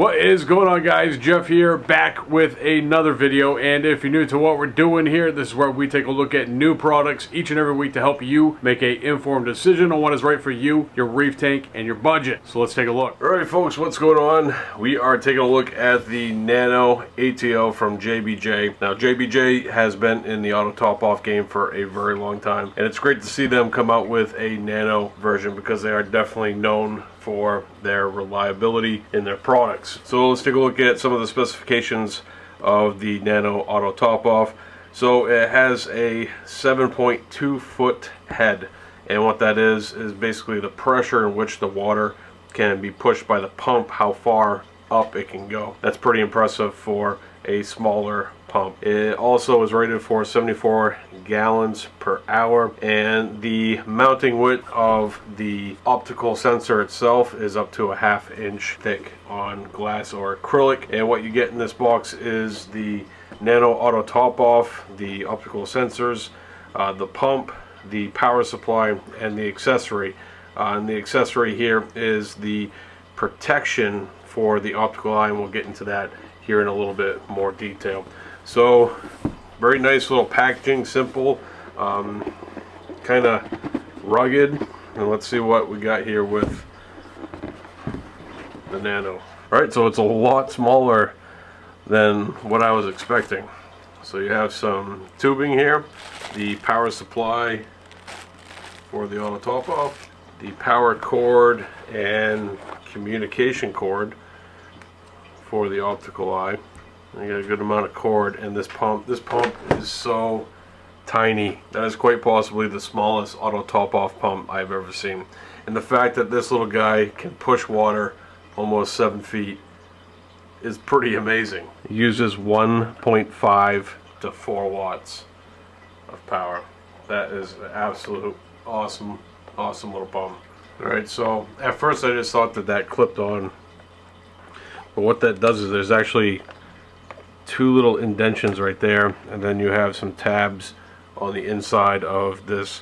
What is going on, guys? Jeff here, back with another video. And if you're new to what we're doing here, this is where we take a look at new products each and every week to help you make an informed decision on what is right for you, your reef tank, and your budget. So let's take a look. Alright folks, what's going on? We are taking a look at the Nano ATO from JBJ. Now JBJ has been in the auto top off game for a very long time, and it's great to see them come out with a Nano version because they are definitely known for their reliability in their products. So let's take a look at some of the specifications of the Nano Auto Top Off. So it has a 7.2 foot head, and what that is basically the pressure in which the water can be pushed by the pump, how far up it can go. That's pretty impressive for a smaller pump. It also is rated for 74 gallons per hour, and the mounting width of the optical sensor itself is up to a ½ inch thick on glass or acrylic. And what you get in this box is the Nano Auto Top Off, the optical sensors, the pump, the power supply, and the accessory. And the accessory here is the protection for the optical eye, and we'll get into that here in a little bit more detail. So very nice little packaging, simple, kind of rugged. And let's see what we got here with the Nano. Alright, so it's a lot smaller than what I was expecting. So you have some tubing here, the power supply for the Auto Top Off, the power cord and communication cord for the optical eye. You got a good amount of cord, and this pump is so tiny. That is quite possibly the smallest auto top off pump I've ever seen. And the fact that this little guy can push water almost 7 feet is pretty amazing. It uses 1.5 to 4 watts of power. That is an absolute awesome little pump. Alright, so at first I just thought that clipped on, but what that does is there's actually two little indentions right there, and then you have some tabs on the inside of this.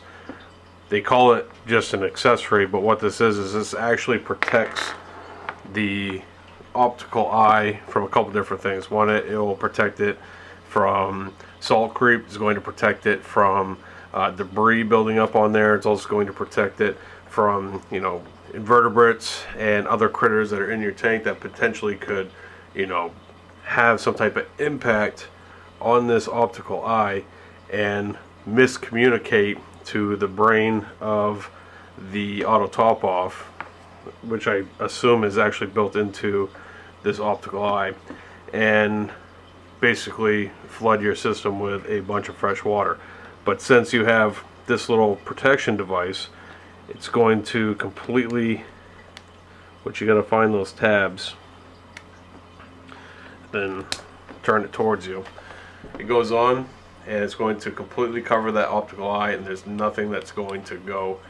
They call it just an accessory, but what this is this actually protects the optical eye from a couple different things. One, it will protect it from salt creep. It's going to protect it from debris building up on there. It's also going to protect it from, you know, invertebrates and other critters that are in your tank that potentially could, you know, have some type of impact on this optical eye and miscommunicate to the brain of the Auto Top Off, which I assume is actually built into this optical eye, and basically flood your system with a bunch of fresh water. But since you have this little protection device, it's going to completely, what you got to find those tabs, then turn it towards you. It goes on, and it's going to completely cover that optical eye, and there's nothing that's going to go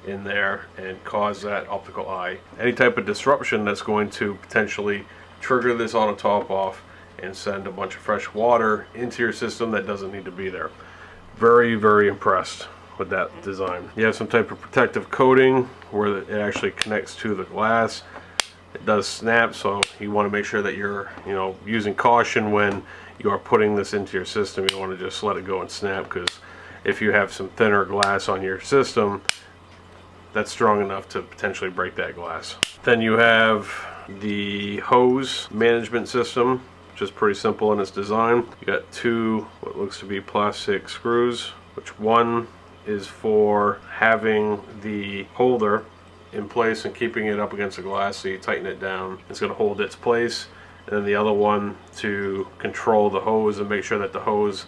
in there and cause that optical eye any type of disruption that's going to potentially trigger this auto top off and send a bunch of fresh water into your system that doesn't need to be there. Very impressed with that design. You have some type of protective coating where it actually connects to the glass. It does snap, so you want to make sure that you're, you know, using caution when you are putting this into your system. You don't want to just let it go and snap, because if you have some thinner glass on your system, that's strong enough to potentially break that glass. Then you have the hose management system, which is pretty simple in its design. You got two what looks to be plastic screws, which one is for having the holder in place and keeping it up against the glass, so you tighten it down, it's going to hold its place. And then the other one to control the hose and make sure that the hose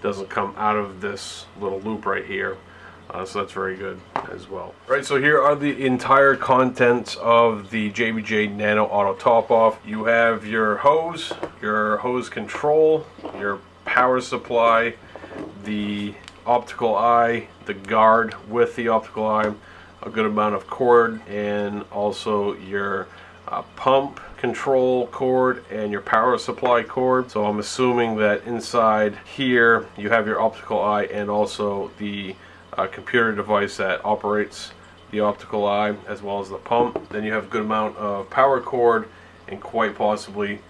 doesn't come out of this little loop right here. So that's very good as well. Right, so here are the entire contents of the JBJ Nano Auto Top Off. You have your hose control, your power supply, the optical eye, the guard with the optical eye, a good amount of cord, and also your pump control cord and your power supply cord. So I'm assuming that inside here you have your optical eye and also the computer device that operates the optical eye, as well as the pump. Then you have a good amount of power cord and quite possibly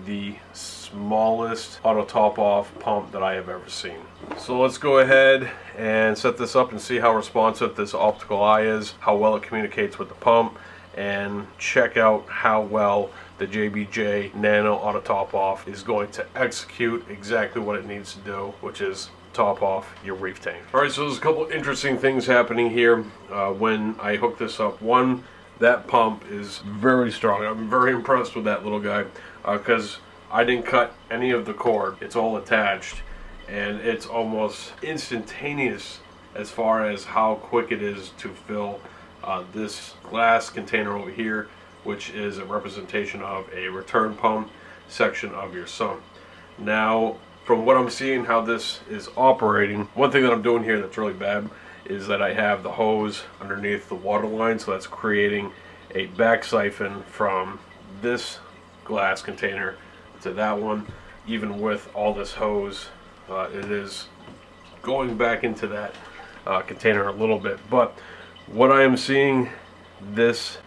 the smallest auto top off pump that I have ever seen. So let's go ahead and set this up and see how responsive this optical eye is, how well it communicates with the pump, and check out how well the JBJ Nano Auto Top Off is going to execute exactly what it needs to do, which is top off your reef tank. Alright, so there's a couple interesting things happening here when I hook this up. One, that pump is very strong. I'm very impressed with that little guy because I didn't cut any of the cord. It's all attached, and it's almost instantaneous as far as how quick it is to fill this glass container over here, which is a representation of a return pump section of your sump. Now, from what I'm seeing how this is operating, one thing that I'm doing here that's really bad is that I have the hose underneath the water line, so that's creating a back siphon from this glass container to that one. Even with all this hose, it is going back into that container a little bit. But what I am seeing this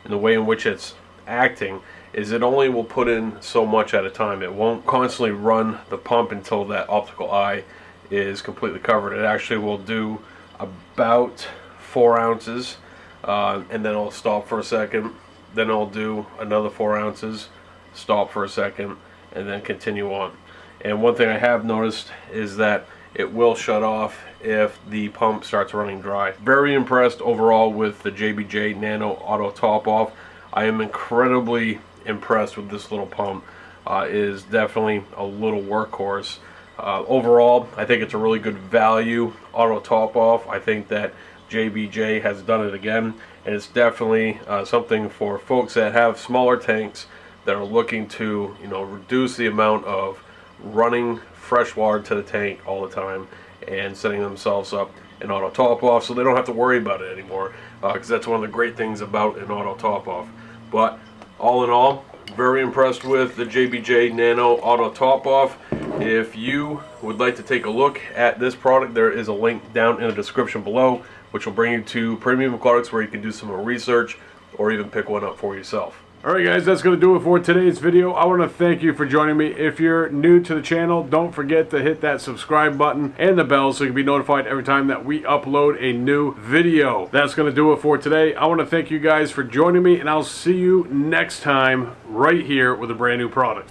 in the way in which it's acting is it only will put in so much at a time. It won't constantly run the pump until that optical eye is completely covered. It actually will do about 4 ounces and then it'll stop for a second. Then it'll do another 4 ounces, stop for a second, and then continue on. And one thing I have noticed is that it will shut off if the pump starts running dry. Very impressed overall with the JBJ Nano Auto Top Off. I am incredibly impressed with this little pump. It is definitely a little workhorse. Overall, I think it's a really good value auto top off. I think that JBJ has done it again, and it's definitely something for folks that have smaller tanks that are looking to, reduce the amount of running fresh water to the tank all the time and setting themselves up an auto top off so they don't have to worry about it anymore, because that's one of the great things about an auto top off. But all in all, very impressed with the JBJ Nano Auto Top Off. If you would like to take a look at this product, there is a link down in the description below, which will bring you to Premium Aquatics, where you can do some more research or even pick one up for yourself. Alright guys, that's going to do it for today's video. I want to thank you for joining me. If you're new to the channel, don't forget to hit that subscribe button and the bell so you can be notified every time that we upload a new video. That's going to do it for today. I want to thank you guys for joining me, and I'll see you next time right here with a brand new product.